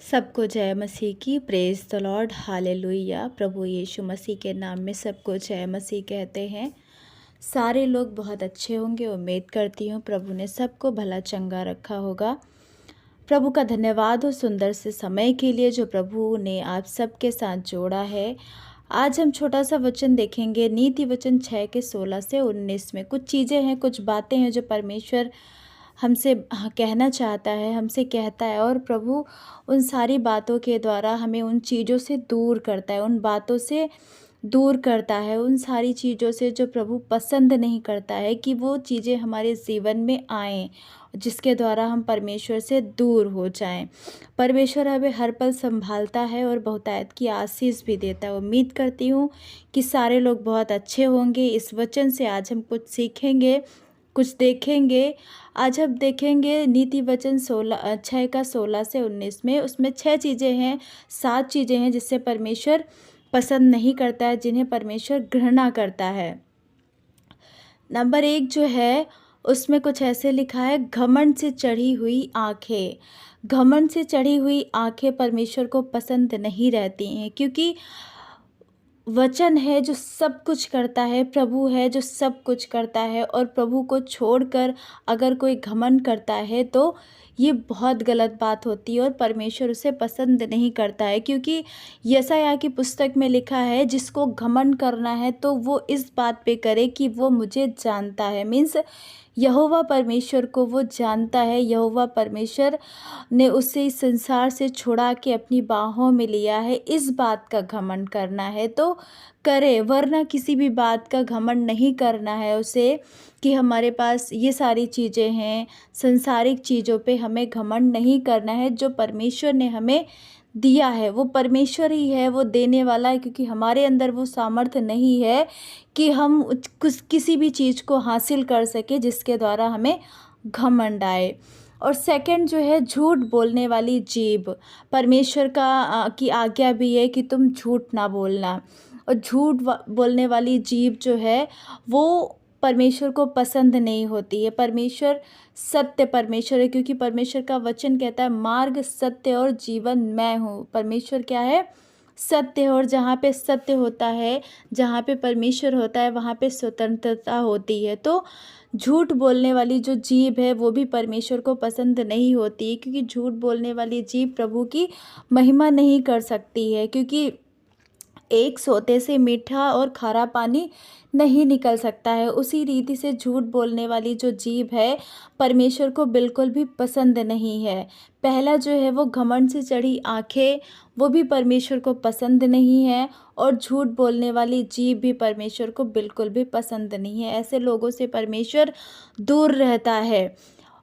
सबको जय मसीह की। Praise the lord, hallelujah. प्रभु यीशु मसीह के नाम में सबको जय मसीह कहते हैं। सारे लोग बहुत अच्छे होंगे, उम्मीद करती हूँ प्रभु ने सबको भला चंगा रखा होगा। प्रभु का धन्यवाद हो सुंदर से समय के लिए जो प्रभु ने आप सबके साथ जोड़ा है। आज हम छोटा सा वचन देखेंगे, नीति वचन 6 के 16 से 19 में। कुछ चीज़ें हैं, कुछ बातें हैं जो परमेश्वर हमसे कहना चाहता है, हमसे कहता है, और प्रभु उन सारी बातों के द्वारा हमें उन चीज़ों से दूर करता है, उन बातों से दूर करता है, उन सारी चीज़ों से जो प्रभु पसंद नहीं करता है कि वो चीज़ें हमारे जीवन में आएँ, जिसके द्वारा हम परमेश्वर से दूर हो जाएं। परमेश्वर हमें हर पल संभालता है और बहुतायत की आशीष भी देता है। उम्मीद करती हूँ कि सारे लोग बहुत अच्छे होंगे। इस वचन से आज हम कुछ सीखेंगे, कुछ देखेंगे। आज हम देखेंगे नीति वचन 6 का 16 से 19 में। उसमें 6 चीज़ें हैं, 7 चीज़ें हैं जिससे परमेश्वर पसंद नहीं करता है, जिन्हें परमेश्वर घृणा करता है। नंबर 1 जो है उसमें कुछ ऐसे लिखा है, घमंड से चढ़ी हुई आँखें। घमंड से चढ़ी हुई आँखें परमेश्वर को पसंद नहीं रहती हैं, क्योंकि वचन है जो सब कुछ करता है, प्रभु है जो सब कुछ करता है, और प्रभु को छोड़कर अगर कोई घमंड करता है तो ये बहुत गलत बात होती है और परमेश्वर उसे पसंद नहीं करता है। क्योंकि यशायाह की पुस्तक में लिखा है, जिसको घमंड करना है तो वो इस बात पे करे कि वो मुझे जानता है। मीन्स यहोवा परमेश्वर को वो जानता है। यहोवा परमेश्वर ने उसे इस संसार से छुड़ा के अपनी बाहों में लिया है। इस बात का घमंड करना है तो करे, वरना किसी भी बात का घमंड नहीं करना है उसे, कि हमारे पास ये सारी चीज़ें हैं। संसारिक चीज़ों पे हमें घमंड नहीं करना है। जो परमेश्वर ने हमें दिया है वो परमेश्वर ही है, वो देने वाला है, क्योंकि हमारे अंदर वो सामर्थ्य नहीं है कि हम कुछ किसी भी चीज़ को हासिल कर सके जिसके द्वारा हमें घमंड आए। और सेकंड जो है, झूठ बोलने वाली जीभ। परमेश्वर की आज्ञा भी है कि तुम झूठ ना बोलना, और बोलने वाली जीभ जो है वो परमेश्वर को पसंद नहीं होती है। परमेश्वर सत्य परमेश्वर है, क्योंकि परमेश्वर का वचन कहता है, मार्ग, सत्य और जीवन मैं हूँ। परमेश्वर क्या है? सत्य है, और जहाँ पे सत्य होता है, जहाँ पे परमेश्वर होता है, वहाँ पे स्वतंत्रता होती है। तो झूठ बोलने वाली जो जीभ है वो भी परमेश्वर को पसंद नहीं होती है, क्योंकि झूठ बोलने वाली जीभ प्रभु की महिमा नहीं कर सकती है। क्योंकि एक सोते से मीठा और खारा पानी नहीं निकल सकता है, उसी रीति से झूठ बोलने वाली जो जीभ है परमेश्वर को बिल्कुल भी पसंद नहीं है। पहला जो है वो घमंड से चढ़ी आंखें, वो भी परमेश्वर को पसंद नहीं है, और झूठ बोलने वाली जीभ भी परमेश्वर को बिल्कुल भी पसंद नहीं है। ऐसे लोगों से परमेश्वर दूर रहता है।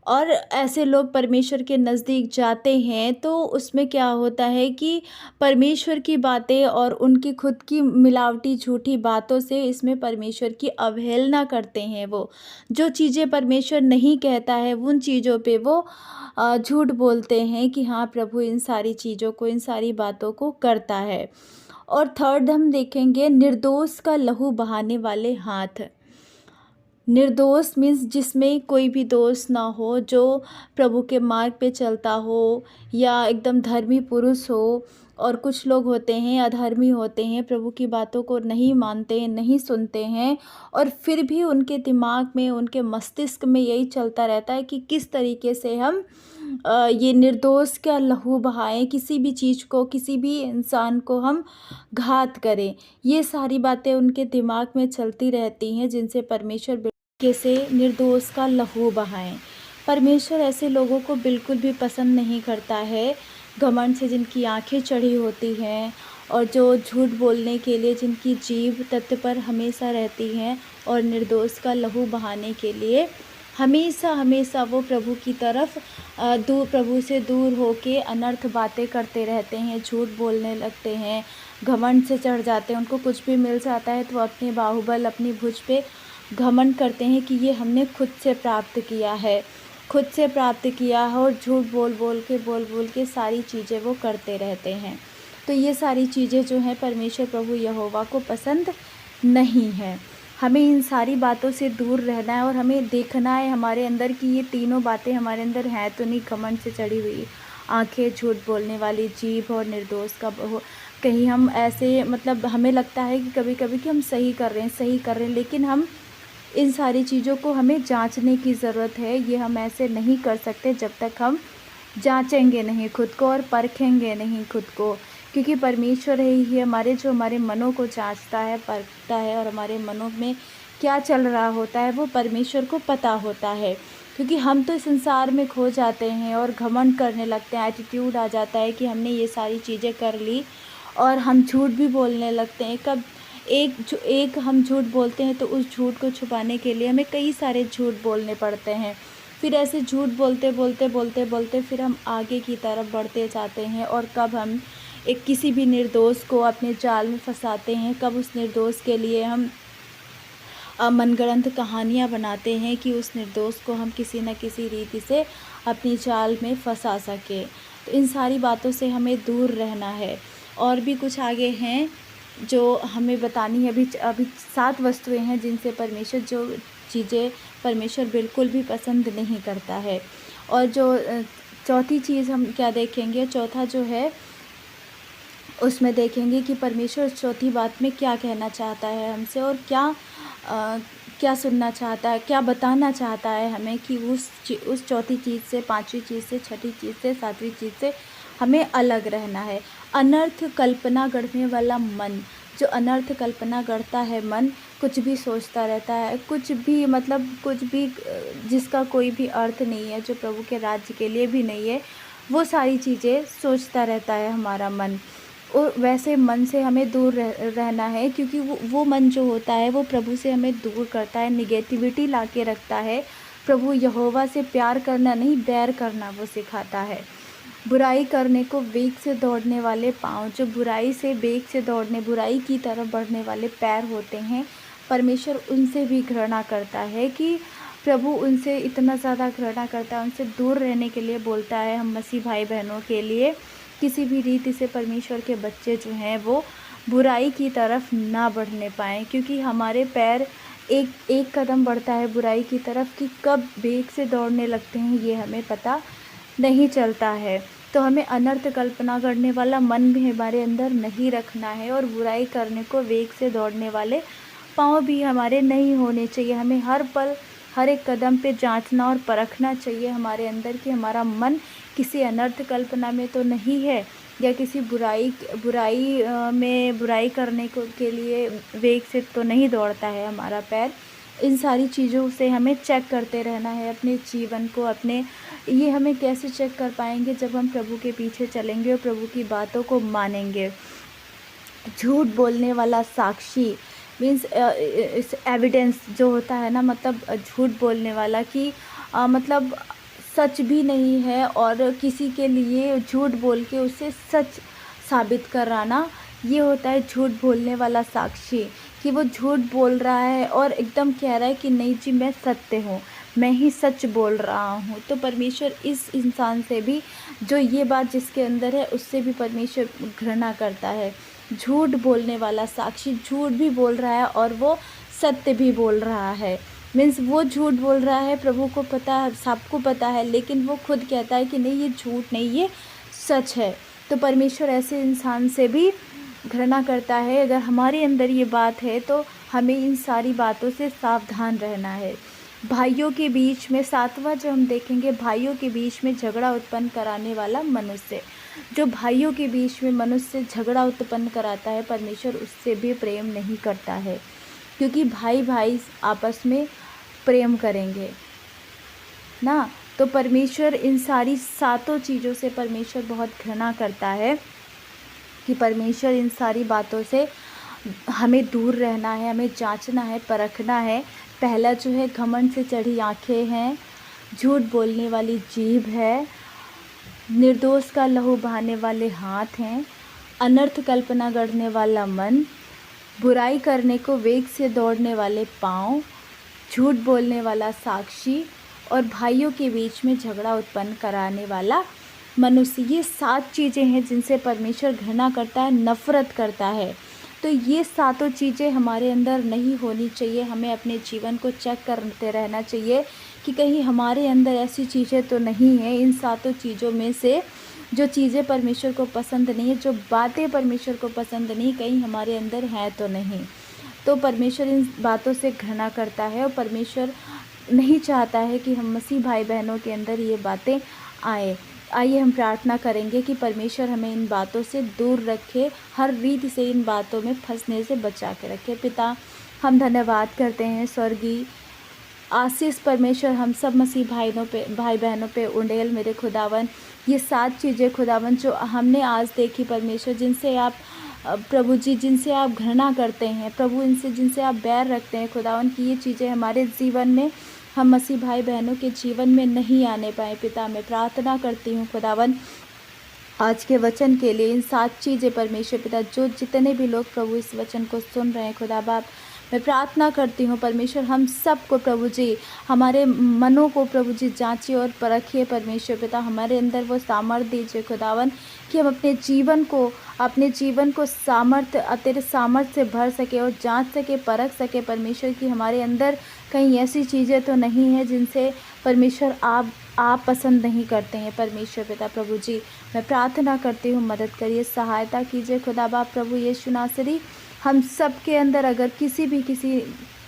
और ऐसे लोग परमेश्वर के नज़दीक जाते हैं तो उसमें क्या होता है कि परमेश्वर की बातें और उनकी खुद की मिलावटी झूठी बातों से इसमें परमेश्वर की अवहेलना करते हैं। वो जो चीज़ें परमेश्वर नहीं कहता है उन चीज़ों पे वो झूठ बोलते हैं कि हाँ, प्रभु इन सारी चीज़ों को, इन सारी बातों को करता है। और थर्ड हम देखेंगे, निर्दोष का लहू बहाने वाले हाथ। निर्दोष मीन्स जिसमें कोई भी दोष ना हो, जो प्रभु के मार्ग पे चलता हो या एकदम धर्मी पुरुष हो। और कुछ लोग होते हैं, अधर्मी होते हैं, प्रभु की बातों को नहीं मानते हैं, नहीं सुनते हैं, और फिर भी उनके दिमाग में, उनके मस्तिष्क में यही चलता रहता है कि किस तरीके से हम ये निर्दोष का लहू बहाएं, किसी भी चीज़ को, किसी भी इंसान को हम घात करें। ये सारी बातें उनके दिमाग में चलती रहती हैं, जिनसे परमेश्वर के से निर्दोष का लहू बहाएं। परमेश्वर ऐसे लोगों को बिल्कुल भी पसंद नहीं करता है। घमंड से जिनकी आंखें चढ़ी होती हैं, और जो झूठ बोलने के लिए जिनकी जीभ तत्पर हमेशा रहती हैं, और निर्दोष का लहू बहाने के लिए हमेशा हमेशा वो प्रभु की तरफ प्रभु से दूर होके अनर्थ बातें करते रहते हैं, झूठ बोलने लगते हैं, घमंड से चढ़ जाते हैं। उनको कुछ भी मिल जाता है तो अपने बाहुबल, अपनी भुज पे घमंड करते हैं कि ये हमने खुद से प्राप्त किया है, खुद से प्राप्त किया है, और झूठ बोल बोल के सारी चीज़ें वो करते रहते हैं। तो ये सारी चीज़ें जो हैं परमेश्वर प्रभु यहोवा को पसंद नहीं है। हमें इन सारी बातों से दूर रहना है, और हमें देखना है हमारे अंदर कि ये तीनों बातें हमारे अंदर हैं तो नहीं। घमंड से चढ़ी हुई आँखें, झूठ बोलने वाली जीभ और निर्दोष का कहीं हम ऐसे मतलब हमें लगता है कि कभी-कभी कि हम सही कर रहे हैं, लेकिन हम इन सारी चीज़ों को हमें जाँचने की ज़रूरत है। ये हम ऐसे नहीं कर सकते जब तक हम जाँचेंगे नहीं खुद को और परखेंगे नहीं खुद को, क्योंकि परमेश्वर ही हमारे जो हमारे मनों को जाँचता है, परखता है, और हमारे मनों में क्या चल रहा होता है वो परमेश्वर को पता होता है। क्योंकि हम तो इस संसार में खो जाते हैं और घमंड करने लगते हैं, एटीट्यूड आ जाता है कि हमने ये सारी चीज़ें कर ली, और हम झूठ भी बोलने लगते हैं। कब एक हम झूठ बोलते हैं तो उस झूठ को छुपाने के लिए हमें कई सारे झूठ बोलने पड़ते हैं। फिर ऐसे झूठ बोलते फिर हम आगे की तरफ बढ़ते जाते हैं, और कब हम एक किसी भी निर्दोष को अपने जाल में फंसाते हैं, कब उस निर्दोष के लिए हम मनगढ़ंत कहानियाँ बनाते हैं कि उस निर्दोष को हम किसी न किसी रीति से अपनी जाल में फंसा सकें। तो इन सारी बातों से हमें दूर रहना है। और भी कुछ आगे हैं जो हमें बतानी है। अभी 7 वस्तुएं हैं जिनसे परमेश्वर, जो चीज़ें परमेश्वर बिल्कुल भी पसंद नहीं करता है। और जो चौथी चीज़ हम क्या देखेंगे, चौथा जो है उसमें देखेंगे कि परमेश्वर चौथी बात में क्या कहना चाहता है हमसे, और क्या सुनना चाहता है, क्या बताना चाहता है हमें कि उस चौथी चीज़ से, पांचवी चीज़ से, छठी चीज़ से, सातवीं चीज़ से हमें अलग रहना है। अनर्थ कल्पना गढ़ने वाला मन, जो अनर्थ कल्पना गढ़ता है मन, कुछ भी सोचता रहता है, कुछ भी जिसका कोई भी अर्थ नहीं है, जो प्रभु के राज्य के लिए भी नहीं है, वो सारी चीज़ें सोचता रहता है हमारा मन। और वैसे मन से हमें दूर रहना है, क्योंकि वो मन जो होता है वो प्रभु से हमें दूर करता है, निगेटिविटी ला के रखता है। प्रभु यहोवा से प्यार करना नहीं, बैर करना वो सिखाता है। बुराई करने को वेग से दौड़ने वाले पाँव, जो बुराई से वेग से दौड़ने, बुराई की तरफ बढ़ने वाले पैर होते हैं, परमेश्वर उनसे भी घृणा करता है। कि प्रभु उनसे इतना ज़्यादा घृणा करता है, उनसे दूर रहने के लिए बोलता है हम मसीह भाई बहनों के लिए। किसी भी रीति से परमेश्वर के बच्चे जो हैं वो बुराई की तरफ ना बढ़ने पाएँ, क्योंकि हमारे पैर एक कदम बढ़ता है बुराई की तरफ कि कब वेग से दौड़ने लगते हैं ये हमें पता नहीं चलता है। तो हमें अनर्थ कल्पना करने वाला मन भी हमारे अंदर नहीं रखना है, और बुराई करने को वेग से दौड़ने वाले पाँव भी हमारे नहीं होने चाहिए। हमें हर पल, हर एक कदम पे जांचना और परखना चाहिए हमारे अंदर कि हमारा मन किसी अनर्थ कल्पना में तो नहीं है, या किसी बुराई करने के लिए वेग से तो नहीं दौड़ता है हमारा पैर। इन सारी चीज़ों से हमें चेक करते रहना है अपने जीवन को। ये हमें कैसे चेक कर पाएंगे, जब हम प्रभु के पीछे चलेंगे और प्रभु की बातों को मानेंगे। झूठ बोलने वाला साक्षी मीन्स एविडेंस जो होता है ना, मतलब झूठ बोलने वाला कि मतलब सच भी नहीं है, और किसी के लिए झूठ बोल के उसे सच साबित कराना, ये होता है झूठ बोलने वाला साक्षी। कि वो झूठ बोल रहा है और एकदम कह रहा है कि नहीं जी मैं सत्य हूँ, मैं ही सच बोल रहा हूँ। तो परमेश्वर इस इंसान से भी, जो ये बात जिसके अंदर है, उससे भी परमेश्वर घृणा करता है। झूठ बोलने वाला साक्षी झूठ भी बोल रहा है और वो सत्य भी बोल रहा है। मीन्स वो झूठ बोल रहा है, प्रभु को पता है, सबको पता है, लेकिन वो खुद कहता है कि नहीं ये झूठ नहीं, ये सच है। तो परमेश्वर ऐसे इंसान से भी घृणा करता है। अगर हमारे अंदर ये बात है तो हमें इन सारी बातों से सावधान रहना है। भाइयों के बीच में, 7वां जो हम देखेंगे, भाइयों के बीच में झगड़ा उत्पन्न कराने वाला मनुष्य। जो भाइयों के बीच में मनुष्य झगड़ा उत्पन्न कराता है, परमेश्वर उससे भी प्रेम नहीं करता है, क्योंकि भाई भाई आपस में प्रेम करेंगे ना। तो परमेश्वर इन सारी 7 चीज़ों से परमेश्वर बहुत घृणा करता है, कि परमेश्वर इन सारी बातों से हमें दूर रहना है, हमें जांचना है, परखना है। पहला जो है, घमंड से चढ़ी आंखें हैं, झूठ बोलने वाली जीभ है, निर्दोष का लहू बहाने वाले हाथ हैं, अनर्थ कल्पना गढ़ने वाला मन, बुराई करने को वेग से दौड़ने वाले पाँव, झूठ बोलने वाला साक्षी, और भाइयों के बीच में झगड़ा उत्पन्न कराने वाला मनुष्य। ये 7 चीज़ें हैं जिनसे परमेश्वर घृणा करता है, नफ़रत करता है। तो ये 7 चीज़ें हमारे अंदर नहीं होनी चाहिए। हमें अपने जीवन को चेक करते रहना चाहिए कि कहीं हमारे अंदर ऐसी चीज़ें तो नहीं हैं। इन 7 चीज़ों में से जो चीज़ें परमेश्वर को पसंद नहीं है, जो बातें परमेश्वर को पसंद नहीं, कहीं हमारे अंदर हैं तो नहीं। तो परमेश्वर इन बातों से घृणा करता है और परमेश्वर नहीं चाहता है कि हम मसीह भाई बहनों के अंदर ये बातें आए। आइए हम प्रार्थना करेंगे कि परमेश्वर हमें इन बातों से दूर रखे, हर रीति से इन बातों में फंसने से बचा के रखे। पिता, हम धन्यवाद करते हैं स्वर्गीय आशीष परमेश्वर हम सब मसीह भाई बहनों पे उंडेल मेरे खुदावन, ये 7 चीज़ें खुदावन जो हमने आज देखी परमेश्वर, जिनसे आप प्रभु जी, जिनसे आप घृणा करते हैं प्रभु, इनसे जिनसे आप बैर रखते हैं खुदावन, कि ये चीज़ें हमारे जीवन में, हम मसीह भाई बहनों के जीवन में नहीं आने पाए। पिता, मैं प्रार्थना करती हूँ खुदावन आज के वचन के लिए, इन 7 चीज़ें परमेश्वर पिता, जो जितने भी लोग प्रभु इस वचन को सुन रहे हैं खुदा बाप, मैं प्रार्थना करती हूँ परमेश्वर हम सबको प्रभु जी, हमारे मनों को प्रभु जी जांचिए और परखिए परमेश्वर पिता, हमारे अंदर वो सामर्थ्य दीजिए खुदावन कि हम अपने जीवन को सामर्थ्य, तेरे सामर्थ्य से भर सके और जांच सके, परख सके परमेश्वर, कि हमारे अंदर कहीं ऐसी चीज़ें तो नहीं हैं जिनसे परमेश्वर आप पसंद नहीं करते हैं परमेश्वर पिता। प्रभु जी, मैं प्रार्थना करती हूँ, मदद करिए, सहायता कीजिए खुदा बाप प्रभु यीशु नासरी। हम सब के अंदर अगर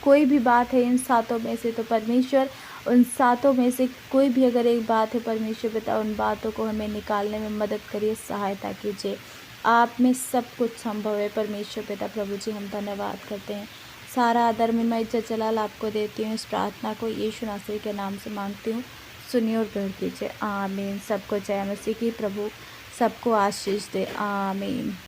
कोई भी बात है इन 7 में से, तो परमेश्वर उन 7 में से कोई भी अगर एक बात है परमेश्वर पिता, उन बातों को हमें निकालने में मदद करिए, सहायता कीजिए। आप में सब कुछ संभव है परमेश्वर पिता। प्रभु जी, हम धन्यवाद करते हैं, सारा आदर में मैं इज्जत जलाल आपको देती हूँ। इस प्रार्थना को यीशु नासरी के नाम से मांगती हूँ, सुनिए और ग्रहण कीजिए। आमीन। सबको जय मसीह की। प्रभु सबको आशीष दे। आमीन।